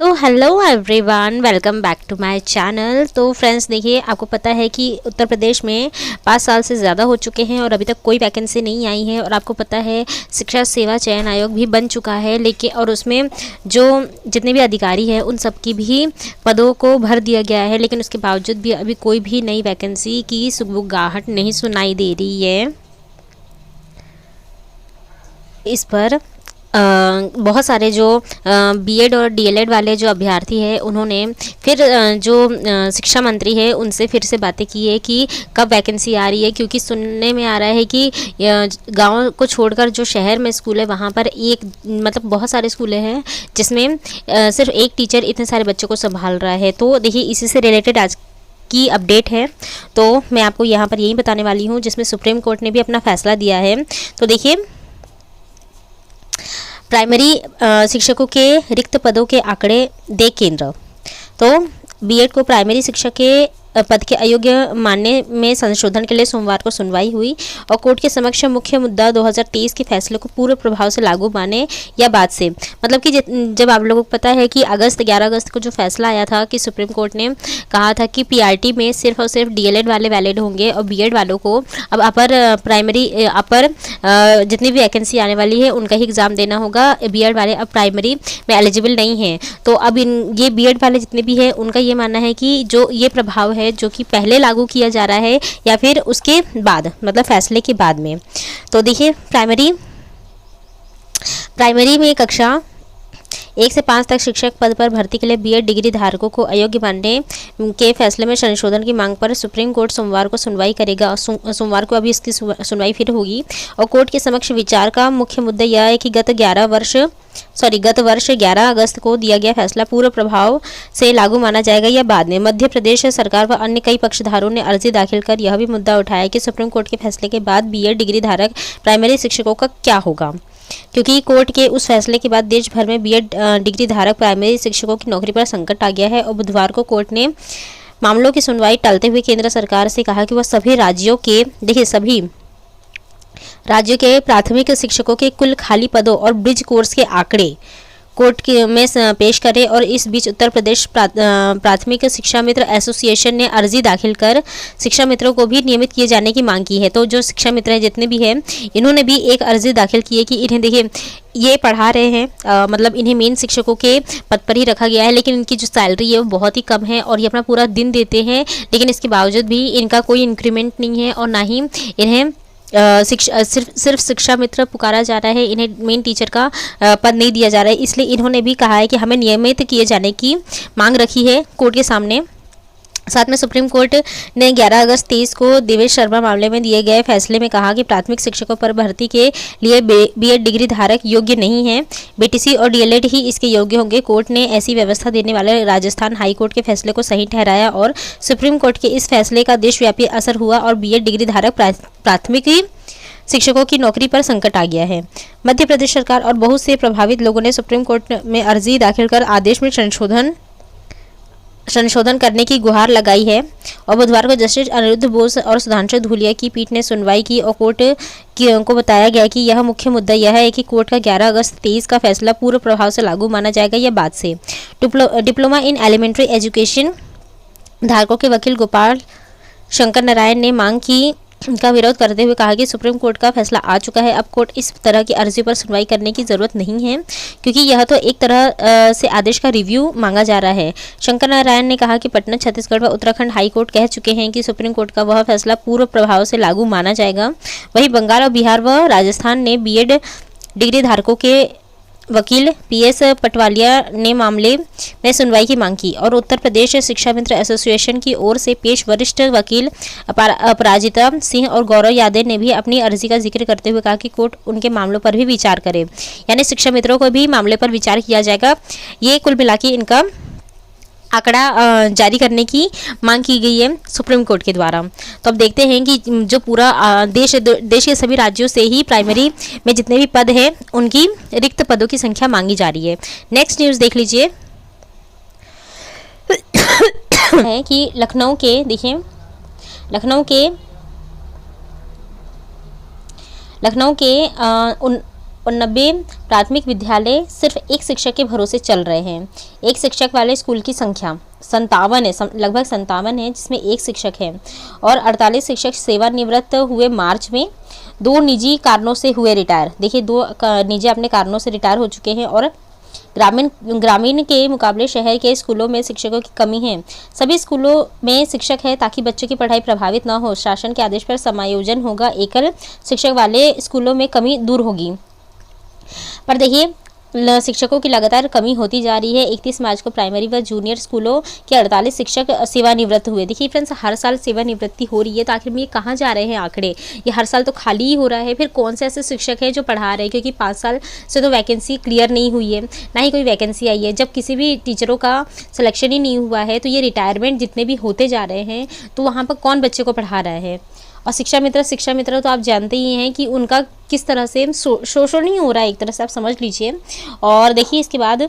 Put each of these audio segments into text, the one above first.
तो hello everyone, welcome back to my channel. तो friends, देखिए, आपको पता है कि उत्तर प्रदेश में 5 साल से ज़्यादा हो चुके हैं और अभी तक कोई वैकेंसी नहीं आई है। और आपको पता है शिक्षा सेवा चयन आयोग भी बन चुका है, लेकिन और उसमें जो जितने भी अधिकारी हैं उन सब की भी पदों को भर दिया गया है, लेकिन उसके बावजूद भी अभी कोई भी नई वैकेंसी की सुगबुगाहट नहीं सुनाई दे रही है। इस पर बहुत सारे जो बीएड और डीएलएड वाले जो अभ्यर्थी हैं उन्होंने फिर जो शिक्षा मंत्री है उनसे फिर से बातें की है कि कब वैकेंसी आ रही है, क्योंकि सुनने में आ रहा है कि गांव को छोड़कर जो शहर में स्कूल है वहाँ पर एक मतलब बहुत सारे स्कूल हैं जिसमें सिर्फ एक टीचर इतने सारे बच्चों को संभाल रहा है। तो देखिए, इसी से रिलेटेड आज की अपडेट है, तो मैं आपको यहाँ पर यही बताने वाली हूँ, जिसमें सुप्रीम कोर्ट ने भी अपना फैसला दिया है। तो देखिए, प्राइमरी शिक्षकों के रिक्त पदों के आंकड़े दे केंद्र। तो बीएड को प्राइमरी शिक्षक के पद के अयोग्य मानने में संशोधन के लिए सोमवार को सुनवाई हुई और कोर्ट के समक्ष मुख्य मुद्दा 2023 के फैसले को पूर्ण प्रभाव से लागू माने या बाद से। मतलब कि जब आप लोगों को पता है कि 11 अगस्त को जो फैसला आया था कि सुप्रीम कोर्ट ने कहा था कि पीआरटी में सिर्फ और सिर्फ डीएलएड वाले वैलिड होंगे और बीएड वालों को अब अपर जितनी भी वैकेंसी आने वाली है उनका ही एग्ज़ाम देना होगा। बीएड वाले अब प्राइमरी में एलिजिबल नहीं हैं। तो अब ये बीएड वाले जितने भी हैं उनका ये मानना है कि जो ये प्रभाव है जो कि पहले लागू किया जा रहा है या फिर उसके बाद, मतलब फैसले के बाद में। तो देखिए, प्राइमरी में कक्षा 1 से 5 तक शिक्षक पद पर भर्ती के लिए बीएड डिग्री धारकों को अयोग्य मानने के फैसले में संशोधन की मांग पर सुप्रीम कोर्ट सोमवार को सुनवाई करेगा। सोमवार को अभी इसकी सुनवाई फिर होगी और कोर्ट के समक्ष विचार का मुख्य मुद्दा यह है कि गत वर्ष 11 अगस्त को दिया गया फैसला पूर्ण प्रभाव से लागू माना जाएगा या बाद में। मध्य प्रदेश सरकार व अन्य कई पक्षधारों ने अर्जी दाखिल कर यह भी मुद्दा उठाया कि सुप्रीम कोर्ट के फैसले के बाद बीएड डिग्री धारक प्राइमरी शिक्षकों का क्या होगा, क्योंकि कोर्ट के उस फैसले के बाद देश भर में बीएड डिग्री धारक प्राइमरी शिक्षकों की नौकरी पर संकट आ गया है। और बुधवार को कोर्ट ने मामलों की सुनवाई टालते हुए केंद्र सरकार से कहा कि वह सभी राज्यों के प्राथमिक शिक्षकों के कुल खाली पदों और ब्रिज कोर्स के आंकड़े कोर्ट में पेश करे। और इस बीच उत्तर प्रदेश प्राथमिक शिक्षा मित्र एसोसिएशन ने अर्जी दाखिल कर शिक्षा मित्रों को भी नियमित किए जाने की मांग की है। तो जो शिक्षा मित्र हैं जितने भी हैं, इन्होंने भी एक अर्जी दाखिल की है कि इन्हें, देखिए, ये पढ़ा रहे हैं, मतलब इन्हें मेन शिक्षकों के पद पर ही रखा गया है, लेकिन इनकी जो सैलरी है वो बहुत ही कम है और ये अपना पूरा दिन देते हैं, लेकिन इसके बावजूद भी इनका कोई इंक्रीमेंट नहीं है और ना ही इन्हें सिर्फ शिक्षा मित्र पुकारा जा रहा है, इन्हें मेन टीचर का पद नहीं दिया जा रहा है। इसलिए इन्होंने भी कहा है कि हमें नियमित किए जाने की मांग रखी है कोर्ट के सामने। साथ में सुप्रीम कोर्ट ने 11 अगस्त 23 को देवेश शर्मा मामले में दिए गए फैसले में कहा कि प्राथमिक शिक्षकों पर भर्ती के लिए बीएड डिग्री धारक योग्य नहीं है, बीटीसी और डीएलएड ही इसके योग्य होंगे। कोर्ट ने ऐसी व्यवस्था देने वाले राजस्थान हाई कोर्ट के फैसले को सही ठहराया और सुप्रीम कोर्ट के इस फैसले का देशव्यापी असर हुआ और बीएड डिग्री धारक प्राथमिक शिक्षकों की नौकरी पर संकट आ गया है। मध्य प्रदेश सरकार और बहुत से प्रभावित लोगों ने सुप्रीम कोर्ट में अर्जी दाखिल कर आदेश में संशोधन करने की गुहार लगाई है। और बुधवार को जस्टिस अनिरुद्ध बोस और सुधांशु धूलिया की पीठ ने सुनवाई की और कोर्ट को बताया गया कि यह मुख्य मुद्दा यह है कि कोर्ट का 11 अगस्त 23 का फैसला पूर्ण प्रभाव से लागू माना जाएगा या बाद से। डिप्लोमा इन एलिमेंट्री एजुकेशन धारकों के वकील गोपाल शंकर नारायण ने मांग का विरोध करते हुए कहा कि सुप्रीम कोर्ट का फैसला आ चुका है, अब कोर्ट इस तरह की अर्जी पर सुनवाई करने की जरूरत नहीं है, क्योंकि यह तो एक तरह से आदेश का रिव्यू मांगा जा रहा है। शंकर नारायण ने कहा कि पटना, छत्तीसगढ़ व उत्तराखंड हाई कोर्ट कह चुके हैं कि सुप्रीम कोर्ट का वह फैसला पूर्ण प्रभाव से लागू माना जाएगा। वहीं बंगाल और बिहार व राजस्थान ने बीएड डिग्री धारकों के वकील पीएस पटवालिया ने मामले में सुनवाई की मांग की और उत्तर प्रदेश शिक्षा मित्र एसोसिएशन की ओर से पेश वरिष्ठ वकील अपराजिता सिंह और गौरव यादव ने भी अपनी अर्जी का जिक्र करते हुए कहा कि कोर्ट उनके मामलों पर भी विचार करे, यानी शिक्षा मित्रों को भी मामले पर विचार किया जाएगा। ये कुल मिला के इनका आंकड़ा जारी करने की मांग की गई है सुप्रीम कोर्ट के द्वारा। तो अब देखते हैं कि जो पूरा देश के सभी राज्यों से ही प्राइमरी में जितने भी पद हैं उनकी रिक्त पदों की संख्या मांगी जा रही है। नेक्स्ट न्यूज़ देख लीजिए है कि लखनऊ के, देखिए, लखनऊ के और 90 प्राथमिक विद्यालय सिर्फ एक शिक्षक के भरोसे चल रहे हैं। एक शिक्षक वाले स्कूल की संख्या 57 है, लगभग 57 है, जिसमें एक शिक्षक है। और 48 शिक्षक सेवानिवृत्त हुए मार्च में, 2 निजी कारणों से हुए रिटायर। देखिए 2 निजी अपने कारणों से रिटायर हो चुके हैं। और ग्रामीण के मुकाबले शहर के स्कूलों में शिक्षकों की कमी है। सभी स्कूलों में शिक्षक है ताकि बच्चों की पढ़ाई प्रभावित न हो। शासन के आदेश पर समायोजन होगा। एकल शिक्षक वाले स्कूलों में कमी दूर होगी। पर देखिए शिक्षकों की लगातार कमी होती जा रही है। 31 मार्च को प्राइमरी व जूनियर स्कूलों के 48 शिक्षक सेवानिवृत्त हुए। देखिए फ्रेंड्स, हर साल सेवानिवृत्ति हो रही है, तो आखिर में ये कहाँ जा रहे हैं आंकड़े? ये हर साल तो खाली ही हो रहा है। फिर कौन से ऐसे शिक्षक हैं जो पढ़ा रहे हैं? क्योंकि 5 साल से तो वैकेंसी क्लियर नहीं हुई है, ना ही कोई वैकेंसी आई है। जब किसी भी टीचरों का सिलेक्शन ही नहीं हुआ है, तो ये रिटायरमेंट जितने भी होते जा रहे हैं, तो वहाँ पर कौन बच्चे को पढ़ा रहा है? और शिक्षा मित्र तो आप जानते ही हैं कि उनका किस तरह से शोषण नहीं हो रहा है, एक तरह से आप समझ लीजिए। और देखिए इसके बाद,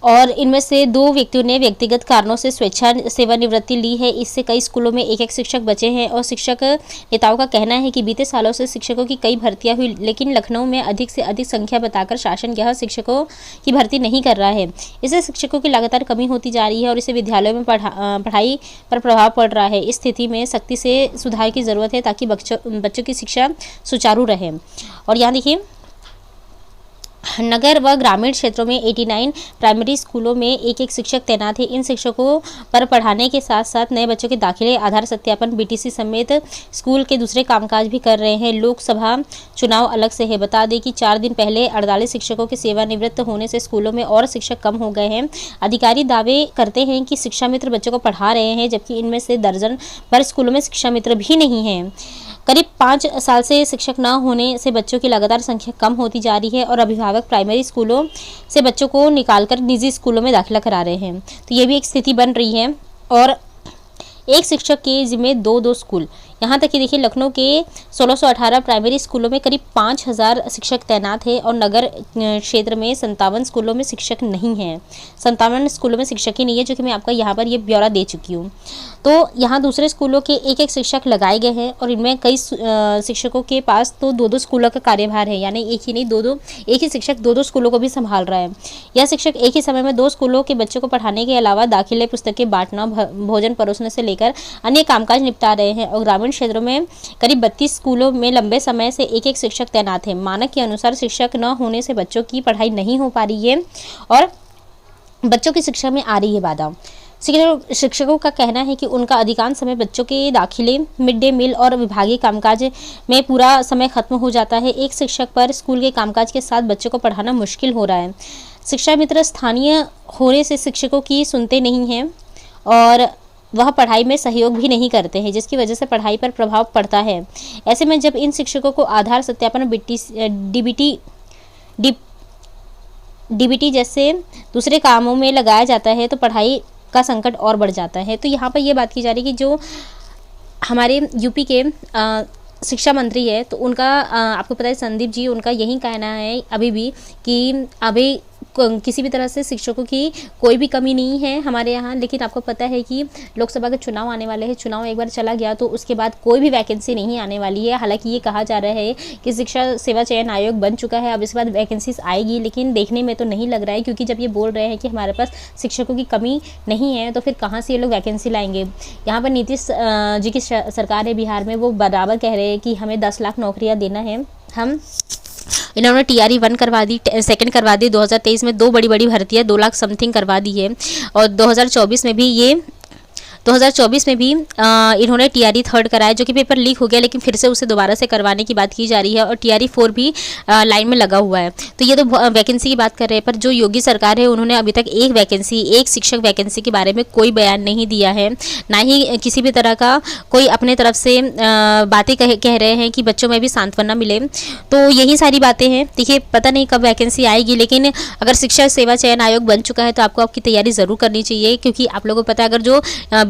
और इनमें से 2 व्यक्तियों ने व्यक्तिगत कारणों से स्वेच्छा सेवानिवृत्ति ली है। इससे कई स्कूलों में एक शिक्षक बचे हैं। और शिक्षक नेताओं का कहना है कि बीते सालों से शिक्षकों की कई भर्तियां हुई, लेकिन लखनऊ में अधिक से अधिक संख्या बताकर शासन यह शिक्षकों की भर्ती नहीं कर रहा है। इससे शिक्षकों की लगातार कमी होती जा रही है और इससे विद्यालयों में पढ़ाई पर प्रभाव पड़ रहा है। इस स्थिति में सख्ती से सुधार की ज़रूरत है ताकि बच्चों की शिक्षा सुचारू रहे। और यहाँ देखिए, नगर व ग्रामीण क्षेत्रों में 89 प्राइमरी स्कूलों में एक शिक्षक तैनात है। इन शिक्षकों पर पढ़ाने के साथ साथ नए बच्चों के दाखिले, आधार सत्यापन, बीटीसी समेत स्कूल के दूसरे कामकाज भी कर रहे हैं। लोकसभा चुनाव अलग से है। बता दें कि 4 दिन पहले 48 शिक्षकों के सेवानिवृत्त होने से स्कूलों में और शिक्षक कम हो गए हैं। अधिकारी दावे करते हैं कि शिक्षा मित्र बच्चों को पढ़ा रहे हैं, जबकि इनमें से दर्जन भर स्कूलों में शिक्षा मित्र भी नहीं हैं। करीब 5 साल से शिक्षक न होने से बच्चों की लगातार संख्या कम होती जा रही है और अभिभावक प्राइमरी स्कूलों से बच्चों को निकालकर निजी स्कूलों में दाखिला करा रहे हैं। तो ये भी एक स्थिति बन रही है। और एक शिक्षक के जिम्मे 2-2 स्कूल। यहाँ तक कि देखिए लखनऊ के 1618 प्राइमरी स्कूलों में करीब 5000 शिक्षक तैनात हैं और नगर क्षेत्र में 57 स्कूलों में शिक्षक नहीं हैं। 57 स्कूलों में शिक्षक ही नहीं है, जो कि मैं आपका यहाँ पर ये ब्यौरा दे चुकी हूँ। तो यहाँ दूसरे स्कूलों के एक शिक्षक लगाए गए हैं और इनमें कई शिक्षकों के पास तो 2-2 स्कूलों का कार्यभार है, यानी एक ही नहीं 2-2, एक ही शिक्षक 2-2 स्कूलों को भी संभाल रहा है। यह शिक्षक एक ही समय में 2 स्कूलों के बच्चों को पढ़ाने के अलावा दाखिले, पुस्तकें बांटना, भोजन परोसने से लेकर अन्य कामकाज निपटा रहे हैं। और ग्रामीण क्षेत्रों में करीब 32 स्कूलों में लंबे समय से एक शिक्षक तैनात है। मानक के अनुसार शिक्षक न होने से बच्चों की पढ़ाई नहीं हो पा रही है और बच्चों की शिक्षा में आ रही है बाधा। शिक्षकों का कहना है कि उनका अधिकांश समय बच्चों के दाखिले, मिड डे मील और विभागीय कामकाज में पूरा समय खत्म हो जाता है। एक शिक्षक पर स्कूल के कामकाज के साथ बच्चों को पढ़ाना मुश्किल हो रहा है। शिक्षा मित्र स्थानीय होने से शिक्षकों की सुनते नहीं हैं और वह पढ़ाई में सहयोग भी नहीं करते हैं, जिसकी वजह से पढ़ाई पर प्रभाव पड़ता है। ऐसे में जब इन शिक्षकों को आधार सत्यापन, डीबीटी जैसे दूसरे कामों में लगाया जाता है तो पढ़ाई का संकट और बढ़ जाता है। तो यहाँ पर ये बात की जा रही है कि जो हमारे यूपी के शिक्षा मंत्री है, तो उनका आपको पता है संदीप जी, उनका यही कहना है अभी भी कि अभी किसी भी तरह से शिक्षकों की कोई भी कमी नहीं है हमारे यहाँ। लेकिन आपको पता है कि लोकसभा के चुनाव आने वाले हैं, चुनाव एक बार चला गया तो उसके बाद कोई भी वैकेंसी नहीं आने वाली है। हालांकि ये कहा जा रहा है कि शिक्षा सेवा चयन आयोग बन चुका है, अब इसके बाद वैकेंसीज आएगी, लेकिन देखने में तो नहीं लग रहा है, क्योंकि जब ये बोल रहे हैं कि हमारे पास शिक्षकों की कमी नहीं है तो फिर कहाँ से ये लोग वैकेंसी लाएंगे। यहाँ पर नीतीश जी की सरकार है बिहार में, वो बराबर कह रहे हैं कि हमें 10 लाख नौकरियाँ देना है। इन्होंने TRE 1 करवा दी, 2 करवा दी। 2023 में 2 बड़ी भर्तियाँ 2 लाख समथिंग करवा दी है। और 2024 में भी इन्होंने TRE 3 कराया, जो कि पेपर लीक हो गया, लेकिन फिर से उसे दोबारा से करवाने की बात की जा रही है। और TRE 4 भी लाइन में लगा हुआ है। तो ये तो वैकेंसी की बात कर रहे हैं, पर जो योगी सरकार है उन्होंने अभी तक एक शिक्षक वैकेंसी के बारे में कोई बयान नहीं दिया है, ना ही किसी भी तरह का कोई अपने तरफ से बातें कह रहे हैं कि बच्चों में भी सांत्वना मिले। तो यही सारी बातें हैं। देखिए पता नहीं कब वैकेंसी आएगी, लेकिन अगर शिक्षा सेवा चयन आयोग बन चुका है तो आपको आपकी तैयारी ज़रूर करनी चाहिए, क्योंकि आप लोगों को पता है अगर जो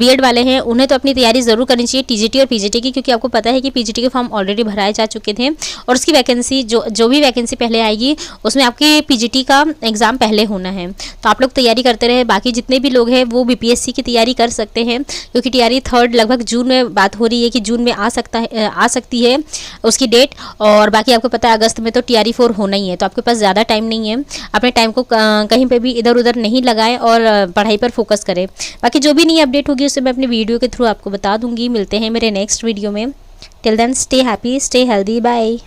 बीएड वाले हैं उन्हें तो अपनी तैयारी ज़रूर करनी चाहिए टीजीटी और पीजीटी की, क्योंकि आपको पता है कि पीजीटी के फॉर्म ऑलरेडी भराए जा चुके थे और उसकी वैकेंसी जो भी वैकेंसी पहले आएगी उसमें आपके पीजीटी का एग्ज़ाम पहले होना है। तो आप लोग तैयारी करते रहे। बाकी जितने भी लोग हैं वो बीपीएससी की तैयारी कर सकते हैं, क्योंकि टीआरई 3 लगभग जून में बात हो रही है कि जून में आ सकती है उसकी डेट। और बाकी आपको पता है अगस्त में तो टीआरई 4 होना ही है, तो आपके पास ज़्यादा टाइम नहीं है। अपने टाइम को कहीं पे भी इधर उधर नहीं लगाएं और पढ़ाई पर फोकस करें। बाकी जो भी नई अपडेट होगी उसे मैं अपने वीडियो के थ्रू आपको बता दूंगी। मिलते हैं मेरे नेक्स्ट वीडियो में। Till then stay happy, stay healthy, bye.